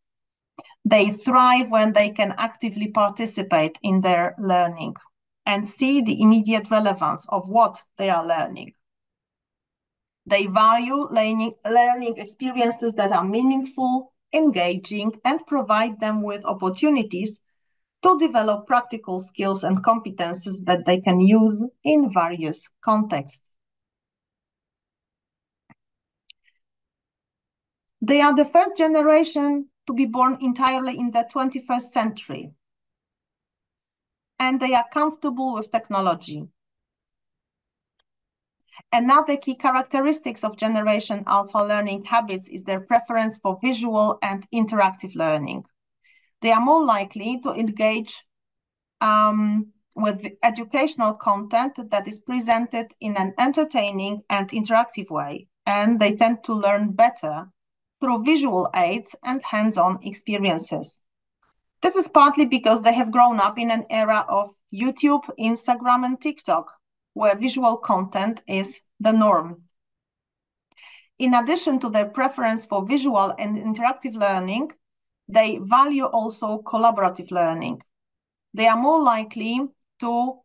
They thrive when they can actively participate in their learning and see the immediate relevance of what they are learning. They value learning experiences that are meaningful, engaging, and provide them with opportunities to develop practical skills and competences that they can use in various contexts. They are the first generation to be born entirely in the 21st century, and they are comfortable with technology. Another key characteristics of Generation Alpha learning habits is their preference for visual and interactive learning. They are more likely to engage with educational content that is presented in an entertaining and interactive way, and they tend to learn better through visual aids and hands-on experiences. This is partly because they have grown up in an era of YouTube, Instagram, and TikTok, where visual content is the norm. In addition to their preference for visual and interactive learning, they value also collaborative learning. They are more likely to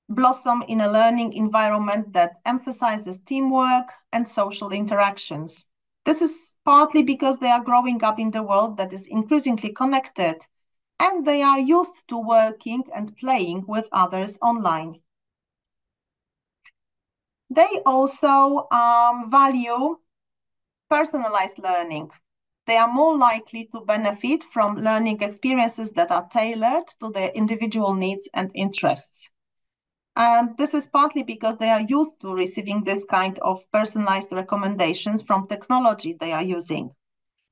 blossom in a learning environment that emphasizes teamwork and social interactions. This is partly because they are growing up in the world that is increasingly connected and they are used to working and playing with others online. They also value personalized learning. They are more likely to benefit from learning experiences that are tailored to their individual needs and interests. And this is partly because they are used to receiving this kind of personalized recommendations from technology they are using.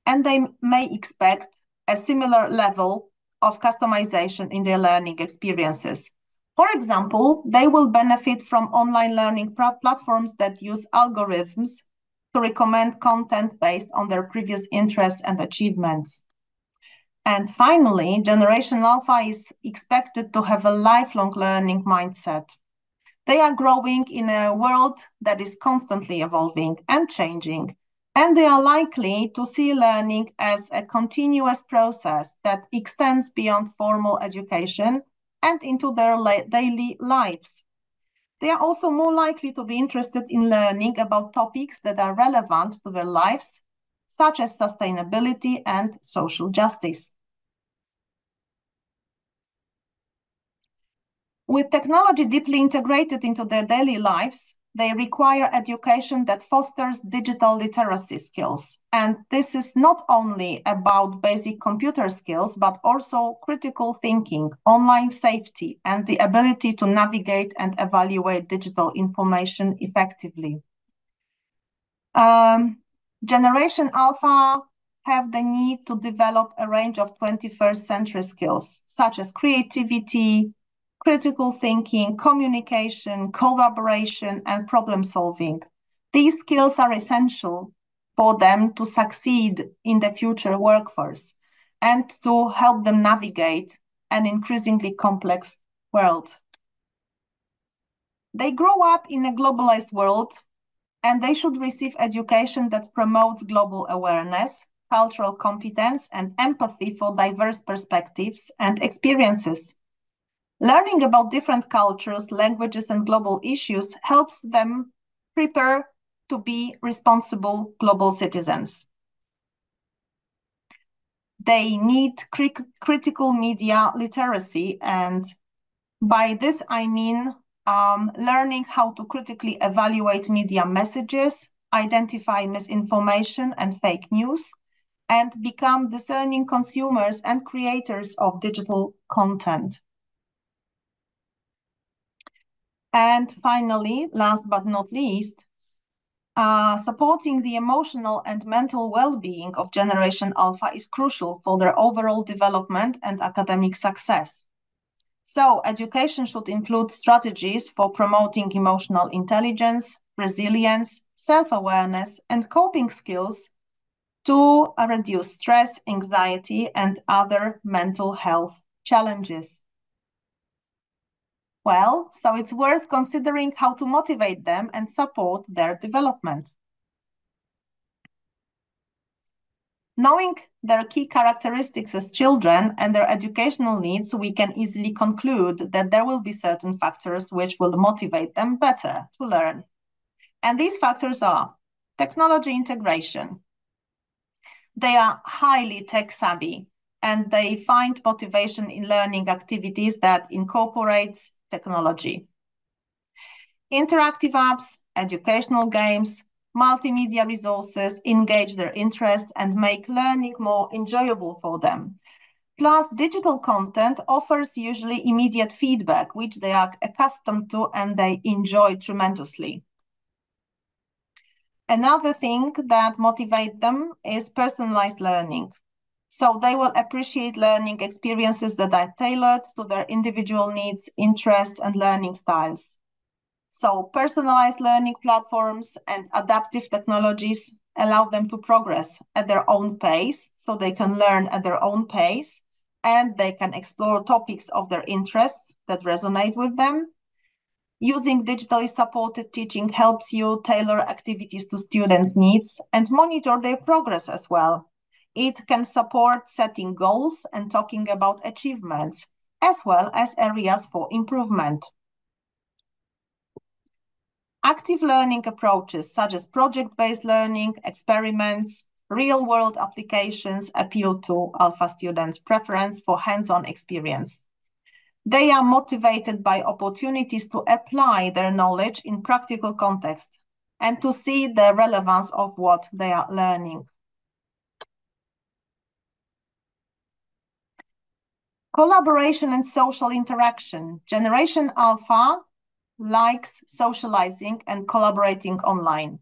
And they may expect a similar level of customization in their learning experiences. For example, they will benefit from online learning platforms that use algorithms to recommend content based on their previous interests and achievements. And finally, Generation Alpha is expected to have a lifelong learning mindset. They are growing in a world that is constantly evolving and changing, and they are likely to see learning as a continuous process that extends beyond formal education and into their daily lives. They are also more likely to be interested in learning about topics that are relevant to their lives, such as sustainability and social justice. With technology deeply integrated into their daily lives, they require education that fosters digital literacy skills. And this is not only about basic computer skills, but also critical thinking, online safety, and the ability to navigate and evaluate digital information effectively. Generation Alpha have the need to develop a range of 21st century skills, such as creativity, critical thinking, communication, collaboration, and problem solving. These skills are essential for them to succeed in the future workforce and to help them navigate an increasingly complex world. They grow up in a globalized world, and they should receive education that promotes global awareness, cultural competence, and empathy for diverse perspectives and experiences. Learning about different cultures, languages, and global issues helps them prepare to be responsible global citizens. They need critical media literacy, and by this I mean learning how to critically evaluate media messages, identify misinformation and fake news, and become discerning consumers and creators of digital content. And finally, last but not least, supporting the emotional and mental well-being of Generation Alpha is crucial for their overall development and academic success. So, education should include strategies for promoting emotional intelligence, resilience, self-awareness, and coping skills to reduce stress, anxiety, and other mental health challenges. Well, so it's worth considering how to motivate them and support their development. Knowing their key characteristics as children and their educational needs, we can easily conclude that there will be certain factors which will motivate them better to learn. And these factors are technology integration. They are highly tech savvy, and they find motivation in learning activities that incorporates technology. Interactive apps, educational games, multimedia resources engage their interest and make learning more enjoyable for them. Plus, digital content offers usually immediate feedback, which they are accustomed to and they enjoy tremendously. Another thing that motivates them is personalized learning. So they will appreciate learning experiences that are tailored to their individual needs, interests, and learning styles. So personalized learning platforms and adaptive technologies allow them to progress at their own pace, so they can learn at their own pace, and they can explore topics of their interests that resonate with them. Using digitally supported teaching helps you tailor activities to students' needs and monitor their progress as well. It can support setting goals and talking about achievements, as well as areas for improvement. Active learning approaches such as project-based learning, experiments, real-world applications appeal to Alpha students' preference for hands-on experience. They are motivated by opportunities to apply their knowledge in practical context and to see the relevance of what they are learning. Collaboration and social interaction. Generation Alpha likes socializing and collaborating online,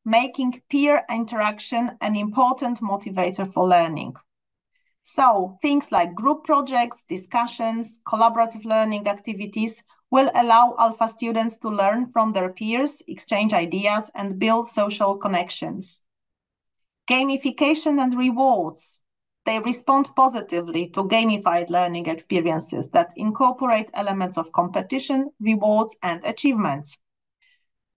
making peer interaction an important motivator for learning. So things like group projects, discussions, collaborative learning activities will allow Alpha students to learn from their peers, exchange ideas, and build social connections. Gamification and rewards. They respond positively to gamified learning experiences that incorporate elements of competition, rewards, and achievements.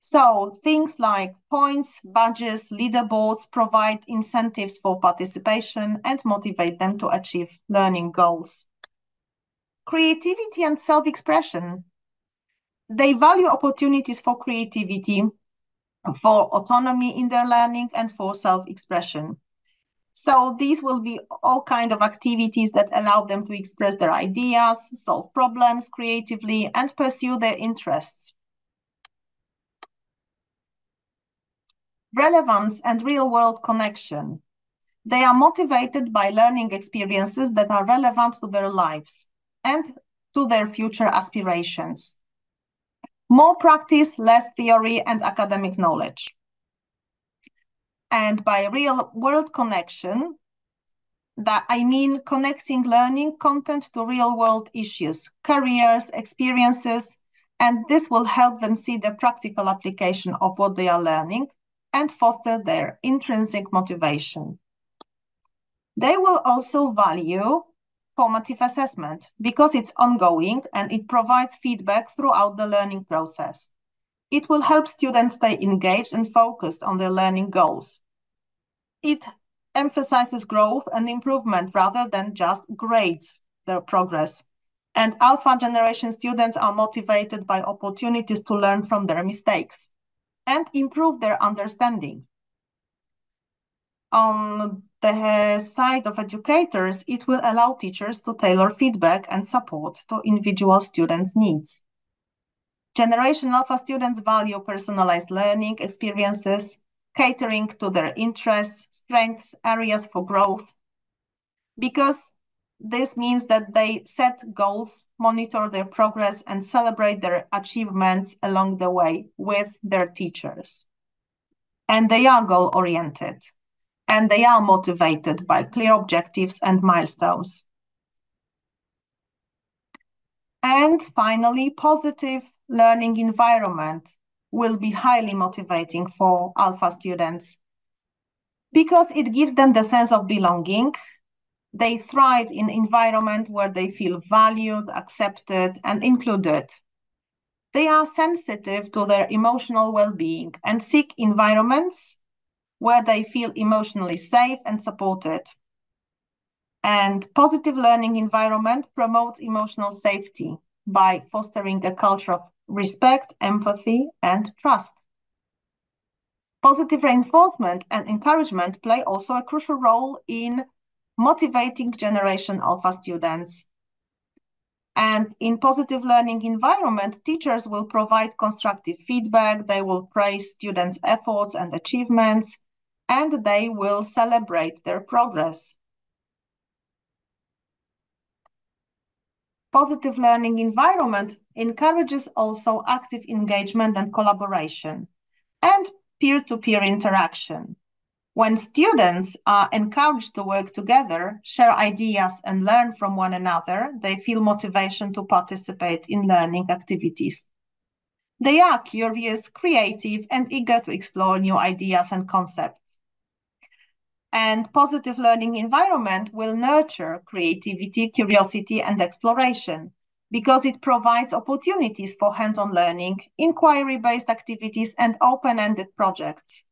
So things like points, badges, leaderboards provide incentives for participation and motivate them to achieve learning goals. Creativity and self-expression. They value opportunities for creativity, for autonomy in their learning, and for self-expression. So these will be all kinds of activities that allow them to express their ideas, solve problems creatively, and pursue their interests. Relevance and real-world connection. They are motivated by learning experiences that are relevant to their lives and to their future aspirations. More practice, less theory and academic knowledge. And by real-world connection, that I mean connecting learning content to real-world issues, careers, experiences, and this will help them see the practical application of what they are learning and foster their intrinsic motivation. They will also value formative assessment because it's ongoing and it provides feedback throughout the learning process. It will help students stay engaged and focused on their learning goals. It emphasizes growth and improvement rather than just grades their progress. And Alpha generation students are motivated by opportunities to learn from their mistakes and improve their understanding. On the side of educators, it will allow teachers to tailor feedback and support to individual students' needs. Generation Alpha students value personalized learning experiences, catering to their interests, strengths, areas for growth, because this means that they set goals, monitor their progress, and celebrate their achievements along the way with their teachers. And they are goal-oriented, and they are motivated by clear objectives and milestones. And finally, positive learning environment will be highly motivating for Alpha students because it gives them the sense of belonging. They thrive in an environment where they feel valued, accepted, and included. They are sensitive to their emotional well-being and seek environments where they feel emotionally safe and supported. And positive learning environment promotes emotional safety by fostering a culture of respect, empathy, and trust. Positive reinforcement and encouragement play also a crucial role in motivating Generation Alpha students. And in positive learning environment, teachers will provide constructive feedback, they will praise students' efforts and achievements, and they will celebrate their progress. Positive learning environment encourages also active engagement and collaboration, and peer-to-peer interaction. When students are encouraged to work together, share ideas, and learn from one another, they feel motivation to participate in learning activities. They are curious, creative, and eager to explore new ideas and concepts. And positive learning environment will nurture creativity, curiosity, and exploration because it provides opportunities for hands-on learning, inquiry-based activities, and open-ended projects.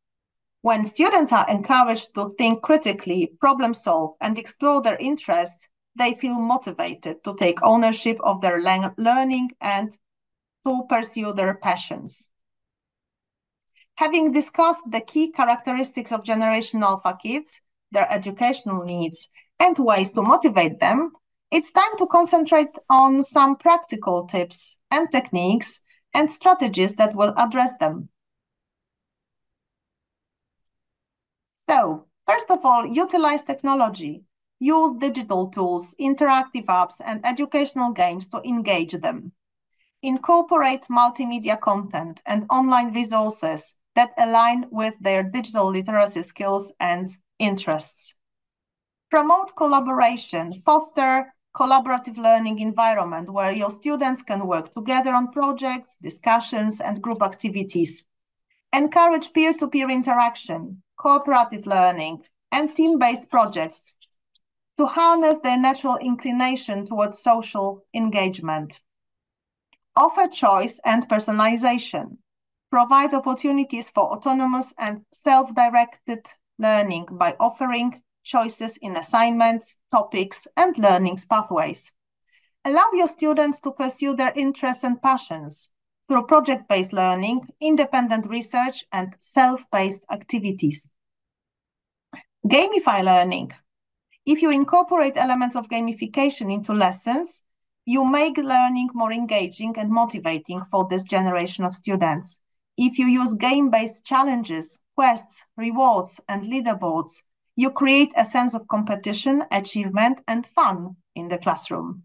When students are encouraged to think critically, problem solve, and explore their interests, they feel motivated to take ownership of their learning and to pursue their passions. Having discussed the key characteristics of Generation Alpha kids, their educational needs, and ways to motivate them, it's time to concentrate on some practical tips and techniques and strategies that will address them. So, first of all, utilize technology. Use digital tools, interactive apps, and educational games to engage them. Incorporate multimedia content and online resources that align with their digital literacy skills and interests. Promote collaboration, foster collaborative learning environment where your students can work together on projects, discussions, and group activities. Encourage peer-to-peer interaction, cooperative learning, and team-based projects to harness their natural inclination towards social engagement. Offer choice and personalization. Provide opportunities for autonomous and self-directed learning by offering choices in assignments, topics, and learning pathways. Allow your students to pursue their interests and passions through project-based learning, independent research, and self-paced activities. Gamify learning. If you incorporate elements of gamification into lessons, you make learning more engaging and motivating for this generation of students. If you use game-based challenges, quests, rewards, and leaderboards, you create a sense of competition, achievement, and fun in the classroom.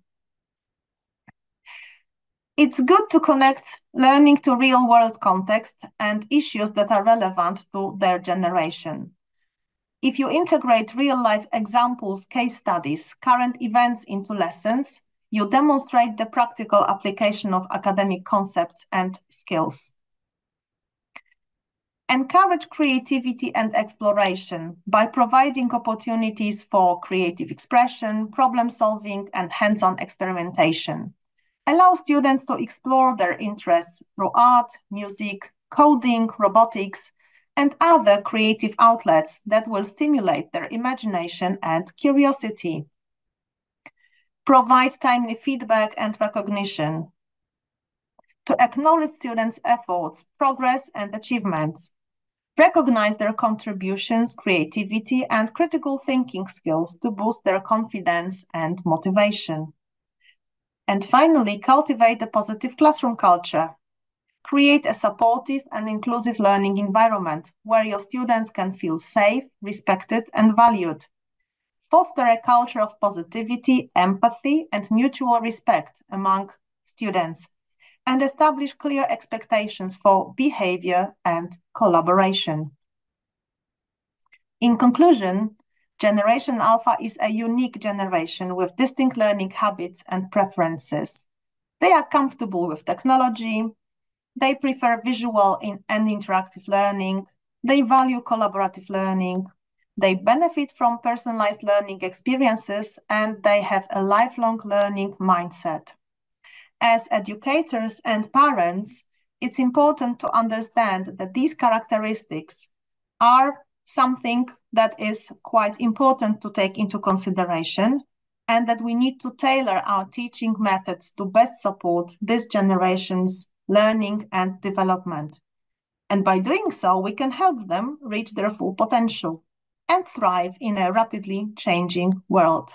It's good to connect learning to real-world context and issues that are relevant to their generation. If you integrate real-life examples, case studies, current events into lessons, you demonstrate the practical application of academic concepts and skills. Encourage creativity and exploration by providing opportunities for creative expression, problem solving, and hands-on experimentation. Allow students to explore their interests through art, music, coding, robotics, and other creative outlets that will stimulate their imagination and curiosity. Provide timely feedback and recognition to acknowledge students' efforts, progress, and achievements. Recognize their contributions, creativity, and critical thinking skills to boost their confidence and motivation. And finally, cultivate a positive classroom culture. Create a supportive and inclusive learning environment where your students can feel safe, respected, and valued. Foster a culture of positivity, empathy, and mutual respect among students, and establish clear expectations for behavior and collaboration. In conclusion, Generation Alpha is a unique generation with distinct learning habits and preferences. They are comfortable with technology, they prefer visual and interactive learning, they value collaborative learning, they benefit from personalized learning experiences, and they have a lifelong learning mindset. As educators and parents, it's important to understand that these characteristics are something that is quite important to take into consideration, and that we need to tailor our teaching methods to best support this generation's learning and development. And by doing so, we can help them reach their full potential and thrive in a rapidly changing world.